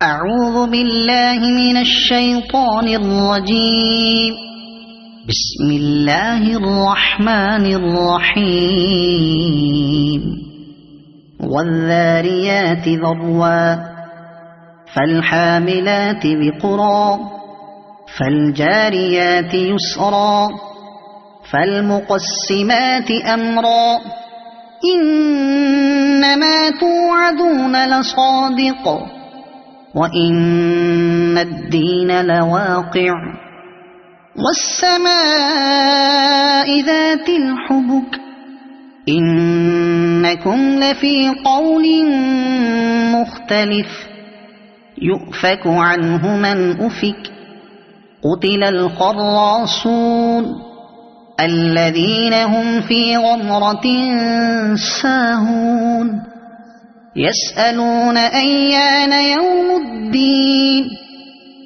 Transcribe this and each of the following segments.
أعوذ بالله من الشيطان الرجيم. بسم الله الرحمن الرحيم. والذاريات ذروا فالحاملات وقرا فالجاريات يسرا فالمقسمات أمرا إنما توعدون لصادق وإن الدين لواقع والسماء ذات الحبك إنكم لفي قول مختلف يؤفك عنه من أفك قتل الخراصون الذين هم في غمرة ساهون يسألون أيان يوم الدين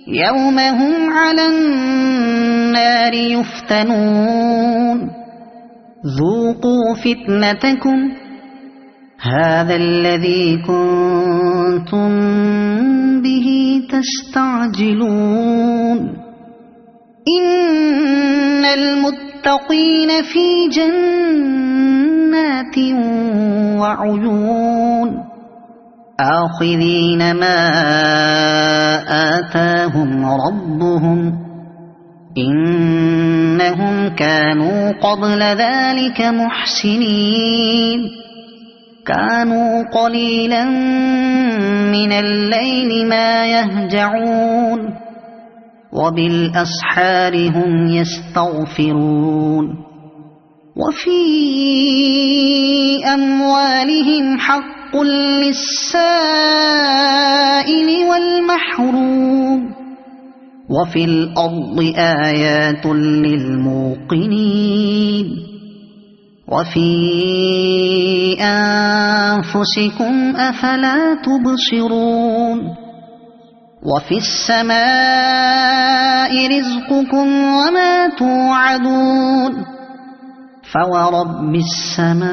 يوم هم على النار يفتنون ذوقوا فتنتكم هذا الذي كنتم به تستعجلون إن المتقين في جنات وعيون آخذين ما آتاهم ربهم إنهم كانوا قبل ذلك محسنين كانوا قليلا من الليل ما يهجعون وبالأسحار هم يستغفرون وفي أموالهم حق للسائل والمحروم وفي الأرض آيات للموقنين وفي أنفسكم أفلا تبصرون وفي السماء رزقكم وما توعدون فورب السماء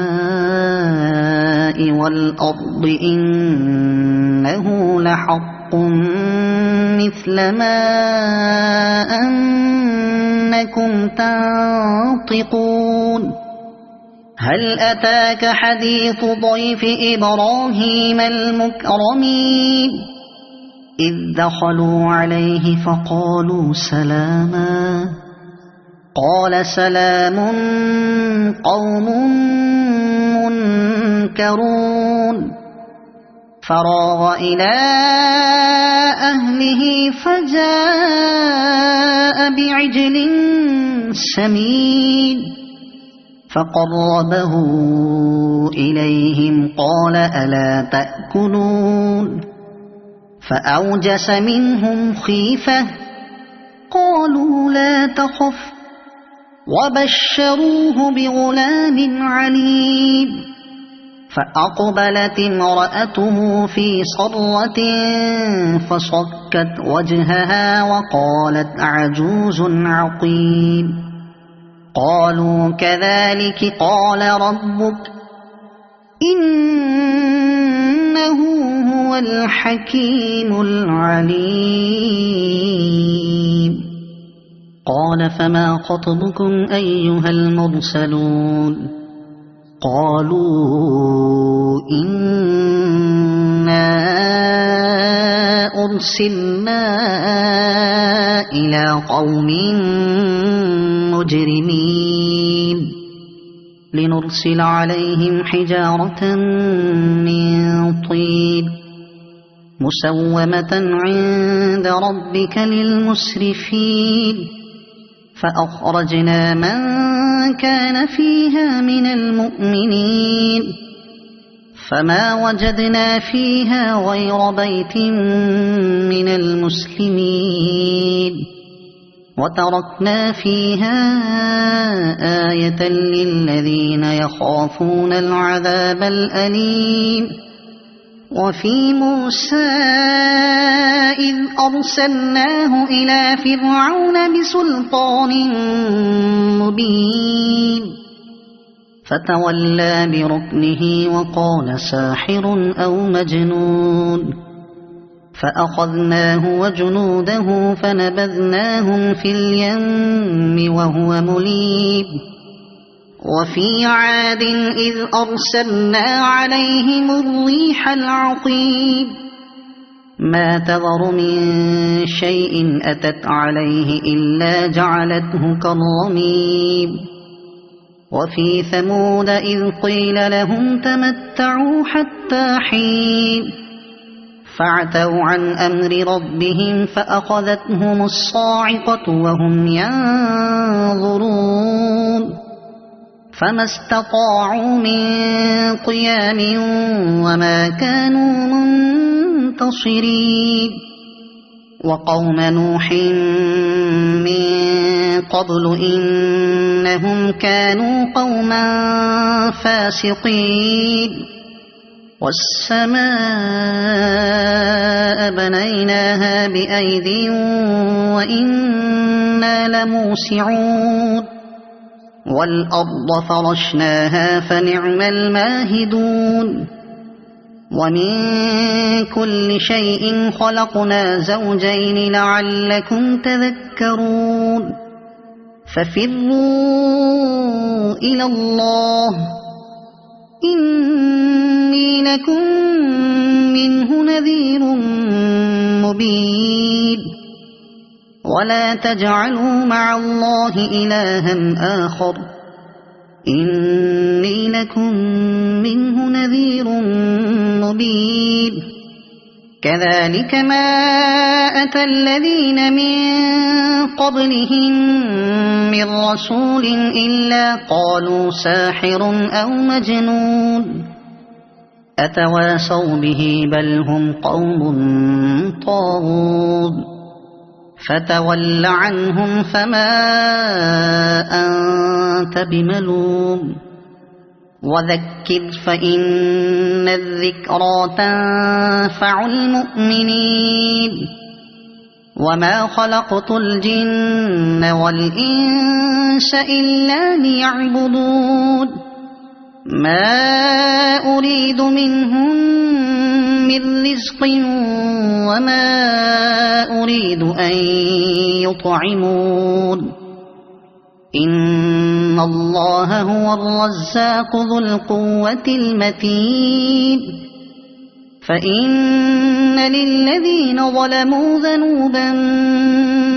والأرض إنه لحق مثل ما أنكم تنطقون هل أتاك حديث ضيف إبراهيم المكرمين إذ دخلوا عليه فقالوا سلاما قال سلام قوم منكرون فراغ إلى أهله فجاء بعجل سمين فقربه إليهم قال ألا تأكلون فأوجس منهم خيفة قالوا لا تخف وبشروه بغلام عليم فأقبلت امرأته في صرة فصكت وجهها وقالت عجوز عقيم قالوا كذلك قال ربك إنه هو الحكيم العليم قال فما خطبكم أيها المرسلون قالوا إنا أرسلنا إلى قوم مجرمين لنرسل عليهم حجارة من طين مسومة عند ربك للمسرفين فأخرجنا من كان فيها من المؤمنين فما وجدنا فيها غير بيت من المسلمين وتركنا فيها آية للذين يخافون العذاب الأليم وفي موسى إذ أرسلناه إلى فرعون بسلطان مبين فتولى بركنه وقال ساحر أو مجنون فأخذناه وجنوده فنبذناهم في اليم وهو مليم وفي عاد إذ أرسلنا عليهم الريح العقيم ما تذر من شيء أتت عليه إلا جعلته كالرميم وفي ثمود إذ قيل لهم تمتعوا حتى حين فعتوا عن أمر ربهم فأخذتهم الصاعقة وهم ينظرون فما استطاعوا من قيام وما كانوا منتصرين وقوم نوح من قبل إنهم كانوا قوما فاسقين والسماء بنيناها بأيد وإنا لموسعون والأرض فرشناها فنعم الماهدون ومن كل شيء خلقنا زوجين لعلكم تذكرون ففروا إلى الله إني لكم منه نذير مبين ولا تجعلوا مع الله إلها آخر إني لكم منه نذير مبين كذلك ما أتى الذين من قبلهم من رسول إلا قالوا ساحر أو مجنون أتواصوا به بل هم قوم طاغون فتول عنهم فما أنت بملوم وذكر فإن الذكرى تنفع المؤمنين وما خلقت الجن والإنس إلا ليعبدون ما أريد منهم من رزق وما أريد أن يطعمون إن الله هو الرزاق ذو القوة المتين فإن للذين ظلموا ذنوبا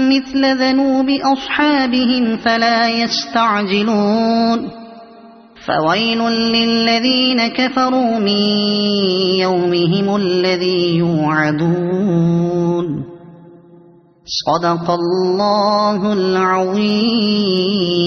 مثل ذنوب أصحابهم فلا يستعجلون فويل للذين كفروا من يومهم الذي يوعدون صدق الله العظيم.